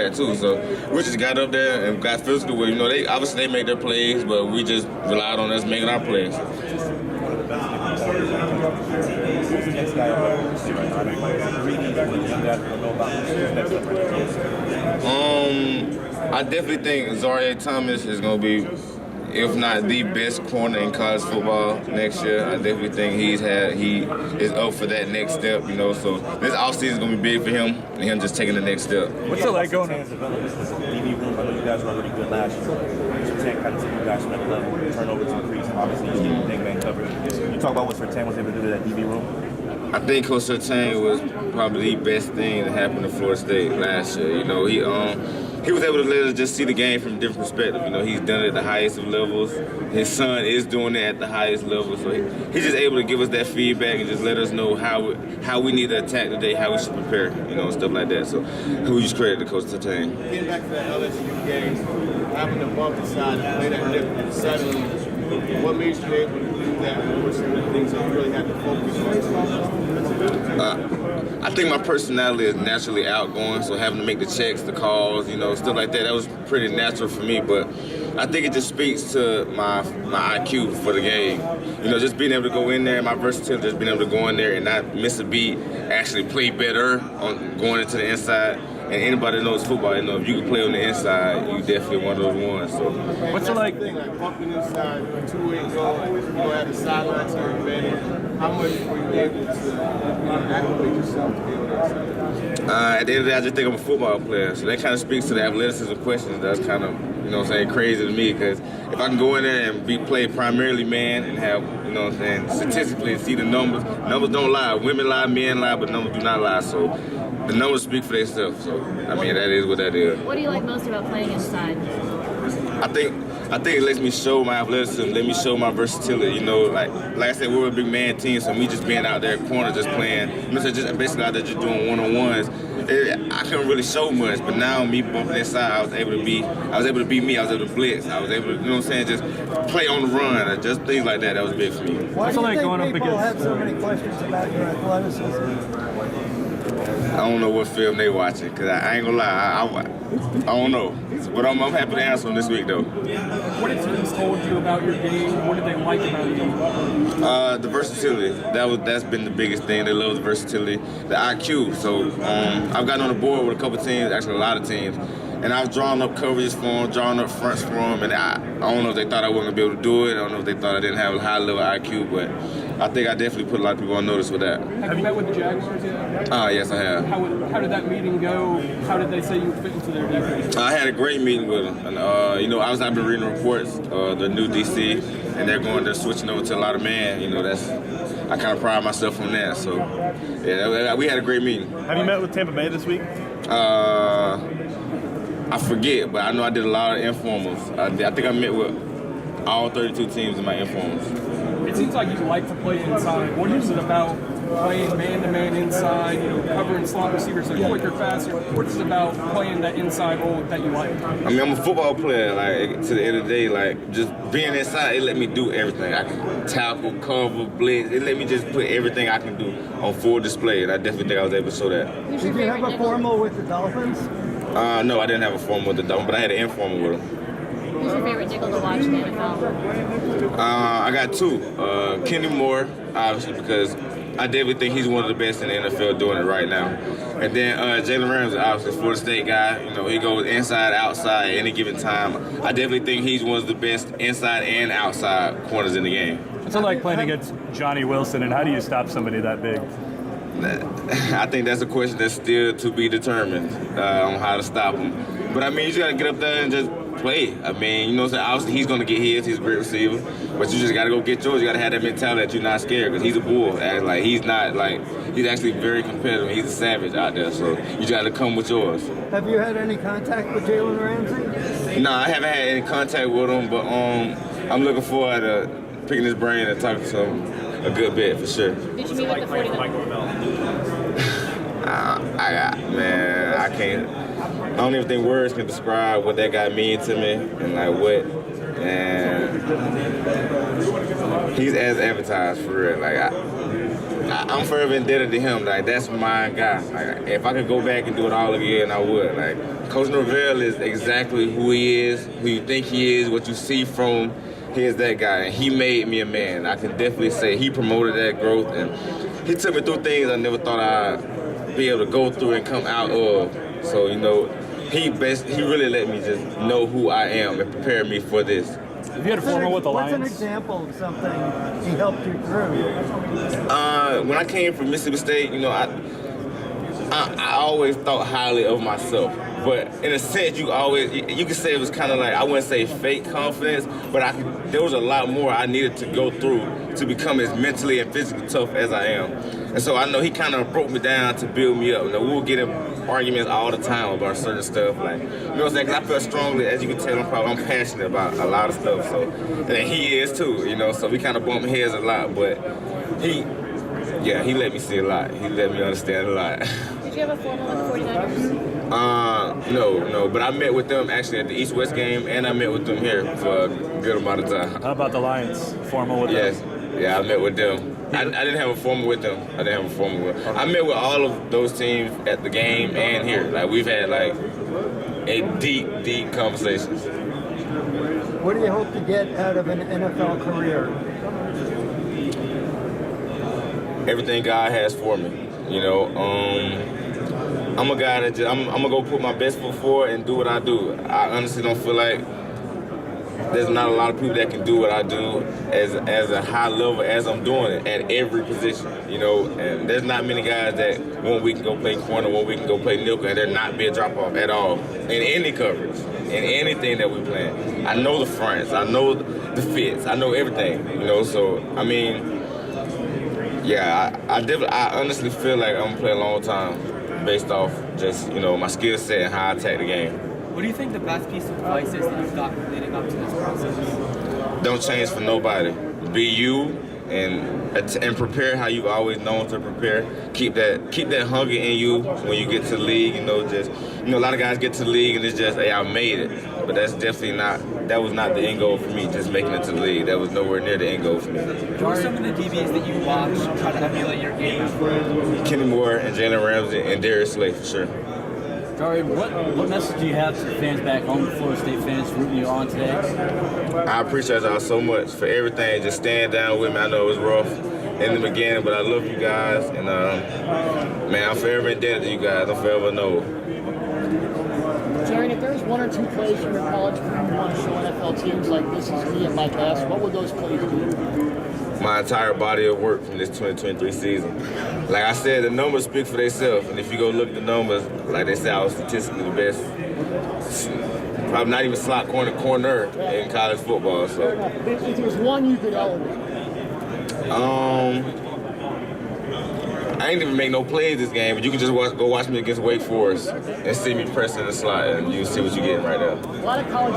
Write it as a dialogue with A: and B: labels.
A: that too. So we just got up there and got physical with, they obviously they make their plays, but we just relied on us making our plays. I definitely think Jarrian Thomas is going to be, if not the best corner in college football next year. I definitely think he is up for that next step, so this offseason is going to be big for him, and him just taking the next step.
B: What's it like going in? DB room, I know you guys were already good last year. Surtain kind of took you guys to another level, turnovers increased, obviously you get big man coverage. Can you talk about what Surtain was able to do to that DB room?
A: I think Coach Surtain was probably the best thing that happened to Florida State last year. He was able to let us just see the game from a different perspective. He's done it at the highest of levels. His son is doing it at the highest level. So he's just able to give us that feedback and just let us know how we need to attack today, how we should prepare, stuff like that. So huge credit to Coach Surtain.
C: Getting back to that LSU game, having to bump aside and play that different suddenly, what made you able to do that? What were some of the things that you really had to focus on?
A: I think my personality is naturally outgoing, so having to make the checks, the calls, stuff like that was pretty natural for me. But I think it just speaks to my IQ for the game. Just being able to go in there, my versatility, just being able to go in there and not miss a beat, actually play better on going into the inside. And anybody that knows football, if you can play on the inside, you definitely one of those ones. So,
C: what's it like? Bumping inside, 2-way goal, at the sideline to your advantage. How much were you able to acclimate yourself to be on that side?
A: At the end of the day, I just think I'm a football player. So that kind of speaks to the athleticism questions. That's kind of, crazy to me, because if I can go in there and play primarily man and have, statistically see the numbers don't lie. Women lie, men lie, but numbers do not lie. So the numbers speak for themselves. So, that is what that is.
D: What do you like most about playing inside?
A: I think it lets me show my athleticism, let me show my versatility. Like I said, we're a big man team, so me just being out there corner, just playing, just basically out there just doing one-on-ones. I couldn't really show much, but now me bumping inside, I was able to be me. I was able to blitz. I was able to, just play on the run, just things like that. That was big for me.
E: Why do you think people have so many questions about your athleticism?
A: I don't know what film they watching, because I ain't gonna lie, I don't know. But I'm happy to answer them this week, though.
F: What have teams told you about your game? What do they like about you?
A: The versatility. That's been the biggest thing. They love the versatility. The IQ. So I've gotten on the board with a couple teams, actually a lot of teams, and I've drawn up coverages for them, drawn up fronts for them, and I don't know if they thought I wasn't going to be able to do it. I don't know if they thought I didn't have a high level IQ, but I think I definitely put a lot of people on notice with that.
F: Have you met with the Jaguars yet?
A: Yes, I have.
F: How did that meeting go? How did they say you would fit into their defense?
A: I had a great meeting with them. And, I've been reading reports, the new DC, and they're switching over to a lot of man. I kind of pride myself on that. So, yeah, we had a great meeting.
B: Have you met with Tampa Bay this week?
A: I forget, but I know I did a lot of informals. I think I met with all 32 teams in my informals.
F: It seems like you like to play inside. What is it about playing man-to-man inside, covering slot receivers quicker, faster? What is it about playing that inside role that you like?
A: I'm a football player. To the end of the day, just being inside, it let me do everything. I can tackle, cover, blitz. It let me just put everything I can do on full display, and I definitely think I was able to show that.
E: Did you have a formal with the Dolphins?
A: No, I didn't have a formal with the Dolphins, but I had an informal with them.
D: Who's your favorite nickel to watch in the NFL?
A: I got two. Kenny Moore, obviously, because I definitely think he's one of the best in the NFL doing it right now. And then Jalen Ramsey, obviously, Florida State guy. He goes inside, outside, any given time. I definitely think he's one of the best inside and outside corners in the game.
B: What's it like playing against Johnny Wilson, and how do you stop somebody that big?
A: I think that's a question that's still to be determined on how to stop him. But you just gotta get up there and just play. Obviously he's gonna get his. He's a great receiver, but you just gotta go get yours. You gotta have that mentality that you're not scared, because he's a bull. And he's not he's actually very competitive. He's a savage out there. So you just gotta come with yours.
E: Have you had any contact with Jalen Ramsey?
A: No, I haven't had any contact with him, but I'm looking forward to picking his brain and talking to him a good bit for sure.
D: Did you meet with the 49ers?
A: I can't. I don't even think words can describe what that guy means to me and and he's as advertised for real. I'm forever indebted to him. Like, that's my guy. Like, if I could go back and do it all again, I would. Like, Coach Norvell is exactly who he is, who you think he is, what you see from him. He's that guy, and he made me a man. I can definitely say he promoted that growth, and he took me through things I never thought I'd be able to go through and come out of. So, you know, he really let me just know who I am and prepare me for this.
G: Have you had a formal with the
E: What's
G: Lions?
E: an example of something he helped you through?
A: When I came from Mississippi State, you know, I always thought highly of myself. But in a sense, you can say it was kind of like, I wouldn't say fake confidence, but there was a lot more I needed to go through to become as mentally and physically tough as I am. And so I know he kind of broke me down to build me up. You know, we'll get in arguments all the time about certain stuff. Like, you know what I'm saying? Because I feel strongly, as you can tell, I'm passionate about a lot of stuff. So, and he is too, you know, so we kind of bump heads a lot. But he let me see a lot. He let me understand a lot.
D: Did you have a formal with the 49ers?
A: No, but I met with them actually at the East-West game, and I met with them here for a good amount of time.
G: How about the Lions? Formal with them?
A: Yeah, I met with them. I didn't have a formal with them. I met with all of those teams at the game and here. Like, we've had like a deep conversations.
E: What do you hope to get out of an NFL career?
A: Everything God has for me, you know. I'm a guy that I'm gonna go put my best foot forward and do what I do. I honestly don't feel like there's not a lot of people that can do what I do as a high level as I'm doing it at every position, you know. And there's not many guys that 1 week can go play corner, 1 week can go play nickel, and there not be a drop off at all in any coverage, in anything that we play. I know the fronts, I know the fits, I know everything, you know. So I mean, yeah, I honestly feel like I'm gonna play a long time based off just, you know, my skill set and how I attack the game.
H: What do you think the best piece of advice is that you've gotten leading up to this process?
A: Don't change for nobody. Be you and prepare how you've always known to prepare. Keep that hunger in you when you get to the league. You know, just, you know, a lot of guys get to the league and it's just, hey, I made it. But that was not the end goal for me, just making it to the league. That was nowhere near the end goal for me.
H: Who are some of the DBs that you watch try to emulate your game?
A: Kenny Moore and Jalen Ramsey and Darius Slay for sure.
I: Jarrian, what message do you have to the fans back home, the Florida State fans rooting you on today?
A: I appreciate y'all so much for everything. Just staying down with me. I know it was rough in the beginning, but I love you guys. And, man, I'm forever indebted to you guys. I'm forever know.
J: Jarrian, if there's one or two plays from your college career you want to show NFL teams like this is me and Mike S, what would those plays be?
A: My entire body of work from this 2023 season. Like I said, the numbers speak for themselves. And if you go look at the numbers, like they say, I was statistically the best. Probably not even slot corner in college football. So.
J: If there's one you could elevate.
A: I ain't even make no plays this game, but you can just go watch me against Wake Forest and see me press in the slot, and you see what you're getting right there.
J: A lot of college